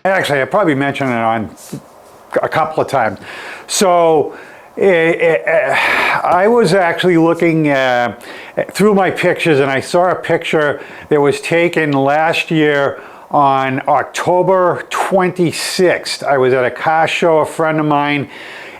Actually, I probably mentioned it on a couple of times. So I was actually looking through my pictures, and I saw a picture that was taken last year on October 26th. I was at a car show, a friend of mine,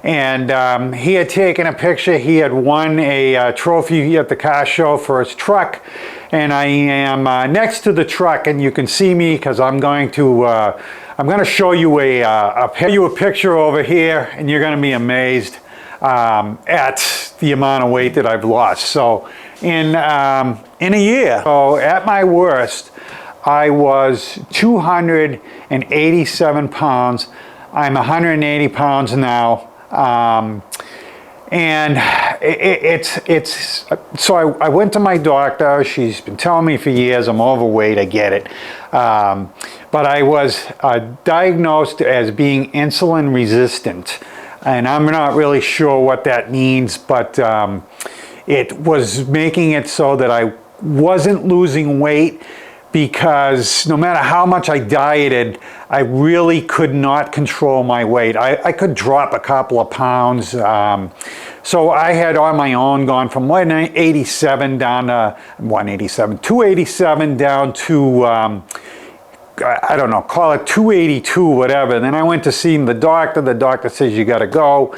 and he had taken a picture. He had won a trophy at the car show for his truck, and I am next to the truck, and you can see me because I'm going to show you a picture over here, and you're going to be amazed at the amount of weight that I've lost. So in a year, so at my worst, I was 287 pounds. I'm 180 pounds now. And so I went to my doctor. She's been telling me for years I'm overweight. I get it. But I was diagnosed as being insulin resistant. And I'm not really sure what that means, but it was making it so that I wasn't losing weight, because no matter how much I dieted, I really could not control my weight. I could drop a couple of pounds. So I had on my own gone from 187 down to 287 down to, I don't know, call it 282, whatever. Then I went to see the doctor. The doctor says you got to go.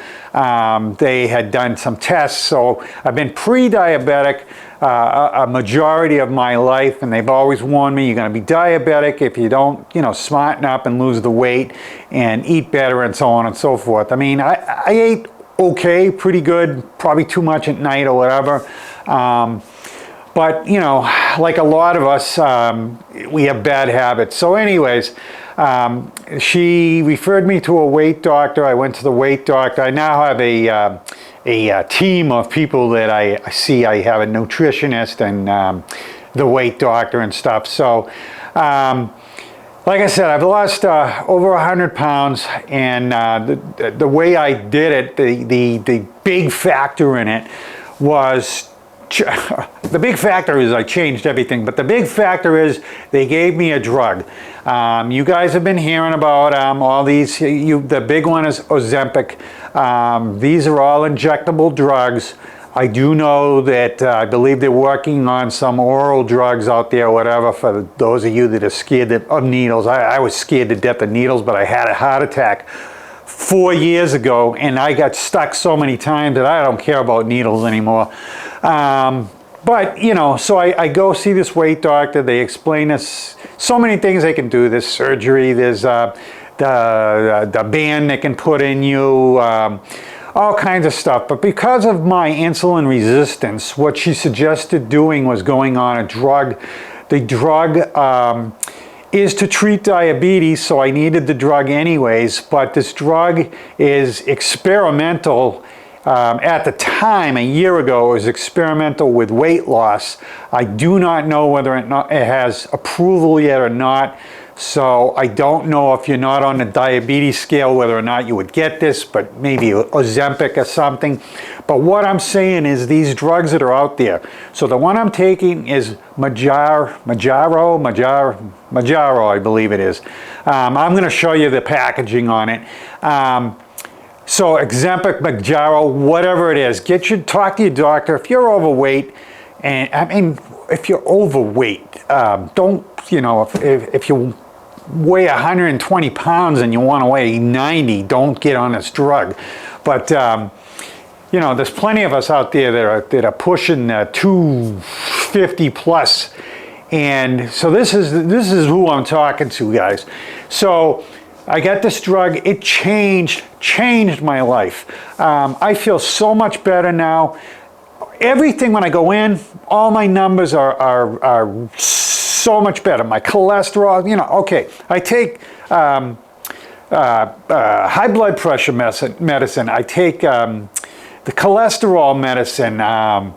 They had done some tests. So I've been pre-diabetic a majority of my life, and they've always warned me you're going to be diabetic if you don't, smarten up and lose the weight and eat better and so on and so forth. I mean, I ate okay, pretty good, probably too much at night or whatever. But, like a lot of us, we have bad habits. So anyways, she referred me to a weight doctor. I went to the weight doctor. I now have a team of people that I see. I have a nutritionist and the weight doctor and stuff. So, like I said, I've lost over 100 pounds, and the way I did it, the big factor in it was, the big factor is I changed everything, but the big factor is they gave me a drug. You guys have been hearing about all these. The big one is Ozempic. These are all injectable drugs. I do know that I believe they're working on some oral drugs out there, whatever, for those of you that are scared of needles. I was scared to death of needles, but I had a heart attack 4 years ago, and I got stuck so many times that I don't care about needles anymore. But, so I go see this weight doctor. They explain us so many things they can do. There's surgery, there's the band they can put in you, all kinds of stuff. But because of my insulin resistance, what she suggested doing was going on a drug. The drug is to treat diabetes, so I needed the drug anyways, but this drug is experimental. At the time, a year ago, it was experimental with weight loss. I do not know whether it has approval yet or not. So I don't know if you're not on the diabetes scale, whether or not you would get this, but maybe Ozempic or something. But what I'm saying is these drugs that are out there. So the one I'm taking is Mounjaro, I believe it is. I'm going to show you the packaging on it. So Ozempic, Mounjaro, whatever it is, talk to your doctor. If you're overweight, and I mean, if you're overweight, don't, if you weigh 120 pounds and you want to weigh 90, don't get on this drug. But, there's plenty of us out there that are pushing 250 plus. And so this is who I'm talking to, guys. So I got this drug. It changed my life. I feel so much better now. Everything, when I go in, all my numbers are so much better. My cholesterol, okay. I take high blood pressure medicine. I take the cholesterol medicine. I'm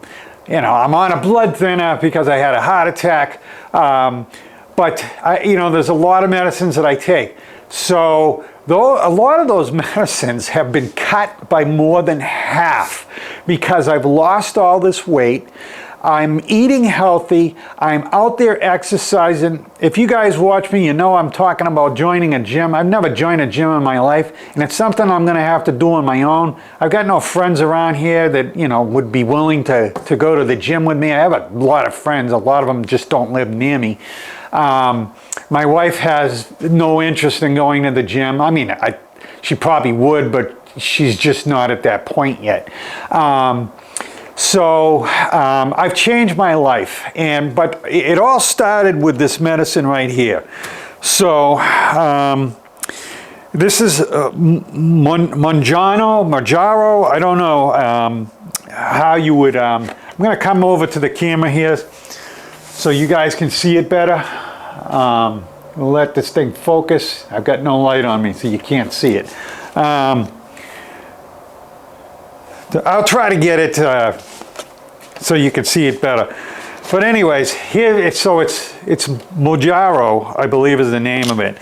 on a blood thinner because I had a heart attack. But there's a lot of medicines that I take. So a lot of those medicines have been cut by more than half because I've lost all this weight. I'm eating healthy. I'm out there exercising. If you guys watch me, you know I'm talking about joining a gym. I've never joined a gym in my life, and it's something I'm going to have to do on my own. I've got no friends around here that, you know, would be willing to go to the gym with me. I have a lot of friends. A lot of them just don't live near me. My wife has no interest in going to the gym. I mean, she probably would, but she's just not at that point yet. So I've changed my life, but it all started with this medicine right here. So this is Mounjaro. I don't know how you would. I'm going to come over to the camera here so you guys can see it better. We'll let this thing focus. I've got no light on me, so you can't see it. I'll try to get it so you can see it better. But anyways, here it's Mounjaro, I believe is the name of it,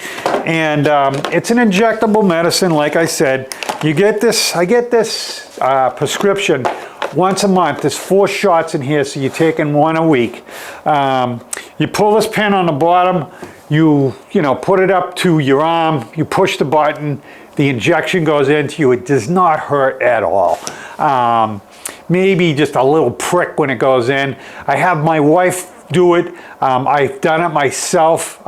and it's an injectable medicine. Like I said, you get this. I get this prescription once a month. There's 4 shots in here, so you're taking 1 a week. You pull this pin on the bottom. You know, put it up to your arm. You push the button. The injection goes into you. It does not hurt at all. Maybe just a little prick when it goes in. I have my wife do it. I've done it myself.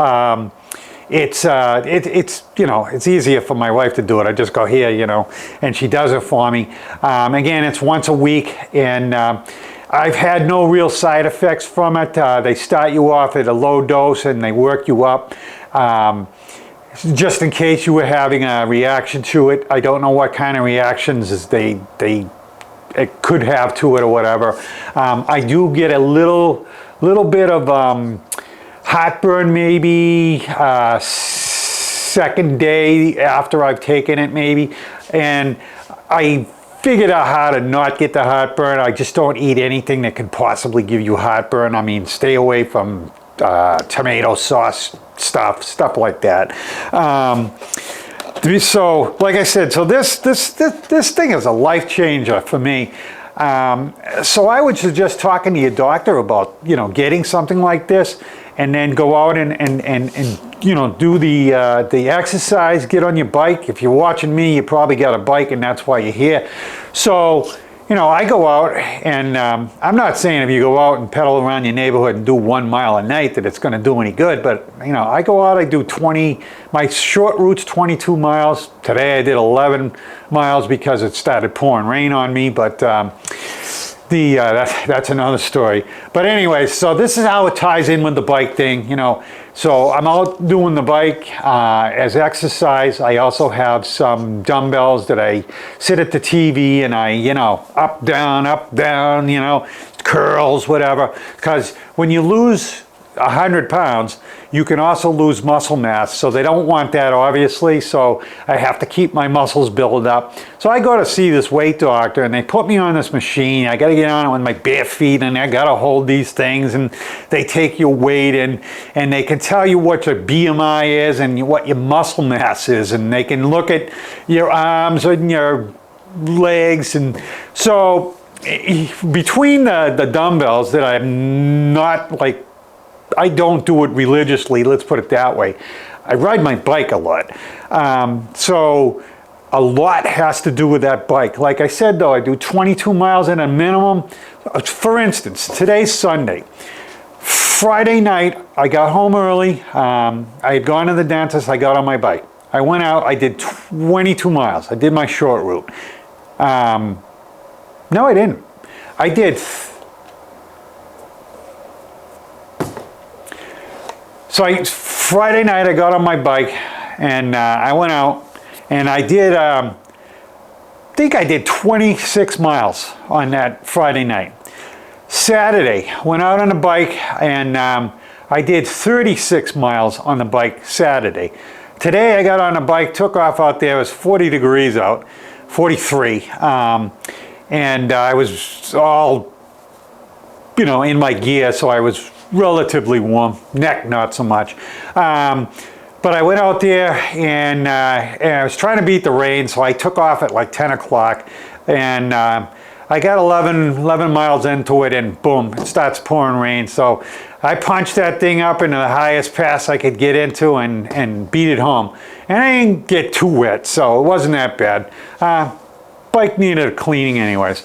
It's you know, it's easier for my wife to do it. I just go here, you know, and she does it for me. Again, it's once a week, and I've had no real side effects from it. They start you off at a low dose and they work you up. Just in case you were having a reaction to it. I don't know what kind of reactions it could have to it or whatever. I do get a little bit of heartburn maybe second day after I've taken it maybe, and I figured out how to not get the heartburn. I just don't eat anything that could possibly give you heartburn. I mean, stay away from tomato sauce stuff like that. So like I said, so this thing is a life changer for me. So I would suggest talking to your doctor about, you know, getting something like this, and then go out and you know, do the exercise, get on your bike. If you're watching me, you probably got a bike and that's why you're here. So, you know, I go out and I'm not saying if you go out and pedal around your neighborhood and do 1 mile a night that it's going to do any good, but, you know, I go out, I do 20, my short route's 22 miles. Today I did 11 miles because it started pouring rain on me, but that's another story. But anyway, so this is how it ties in with the bike thing, you know. So I'm out doing the bike as exercise. I also have some dumbbells that I sit at the TV and I, you know, up, down, you know, curls, whatever. Because when you lose 100 pounds, you can also lose muscle mass. So they don't want that, obviously. So I have to keep my muscles built up. So I go to see this weight doctor and they put me on this machine. I got to get on it with my bare feet and I got to hold these things, and they take your weight and they can tell you what your BMI is and what your muscle mass is, and they can look at your arms and your legs. And so between the dumbbells that I'm not like, I don't do it religiously, let's put it that way. I ride my bike a lot. So a lot has to do with that bike. Like I said though, I do 22 miles at a minimum. For instance, today's Sunday. Friday night, I got home early. I had gone to the dentist, I got on my bike. I went out, I did 22 miles. I did my short route. No, I didn't. I did. So Friday night I got on my bike and I went out and I did, I think I did 26 miles on that Friday night. Saturday, went out on the bike and I did 36 miles on the bike Saturday. Today I got on the bike, took off out there, it was 40 degrees out, 43. And I was all, you know, in my gear, so I was relatively warm, neck not so much. But I went out there and I was trying to beat the rain, so I took off at like 10 o'clock and I got 11 miles into it, and boom, it starts pouring rain. So I punched that thing up into the highest pass I could get into and beat it home. And I didn't get too wet, so it wasn't that bad. Bike needed a cleaning anyways.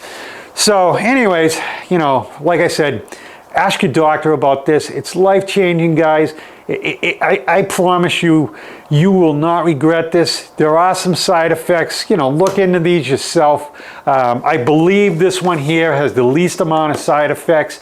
So anyways, you know, like I said, ask your doctor about this. It's life-changing, guys. I promise you, you will not regret this. There are some side effects. You know, look into these yourself. I believe this one here has the least amount of side effects.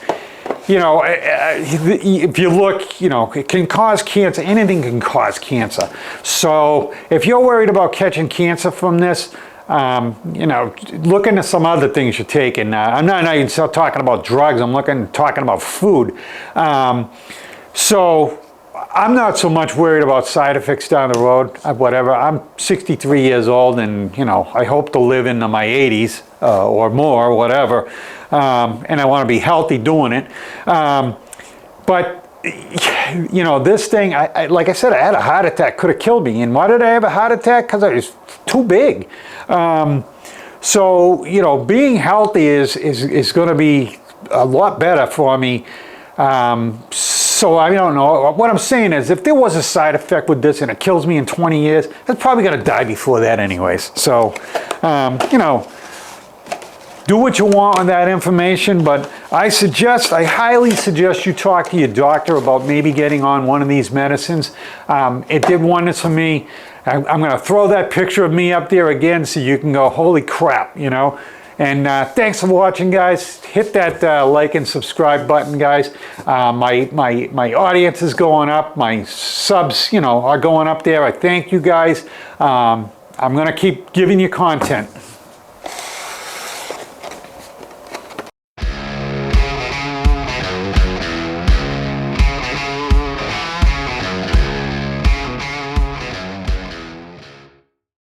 You know, if you look, you know, it can cause cancer. Anything can cause cancer. So if you're worried about catching cancer from this, you know, look into some other things you're taking. I'm not even talking about drugs. I'm talking about food. So I'm not so much worried about side effects down the road, whatever. I'm 63 years old, and, you know, I hope to live into my 80s or more, whatever. And I want to be healthy doing it. But, you know, this thing, like I said, I had a heart attack, could have killed me. And why did I have a heart attack? Because I was too big. So, you know, being healthy is going to be a lot better for me. So I don't know. What I'm saying is, if there was a side effect with this and it kills me in 20 years, I'm probably going to die before that anyways. So, you know, do what you want with that information, but I highly suggest you talk to your doctor about maybe getting on one of these medicines. It did wonders for me. I'm going to throw that picture of me up there again so you can go, holy crap, you know. And thanks for watching, guys. Hit that like and subscribe button, guys. My audience is going up. My subs, you know, are going up there. I thank you guys. I'm going to keep giving you content.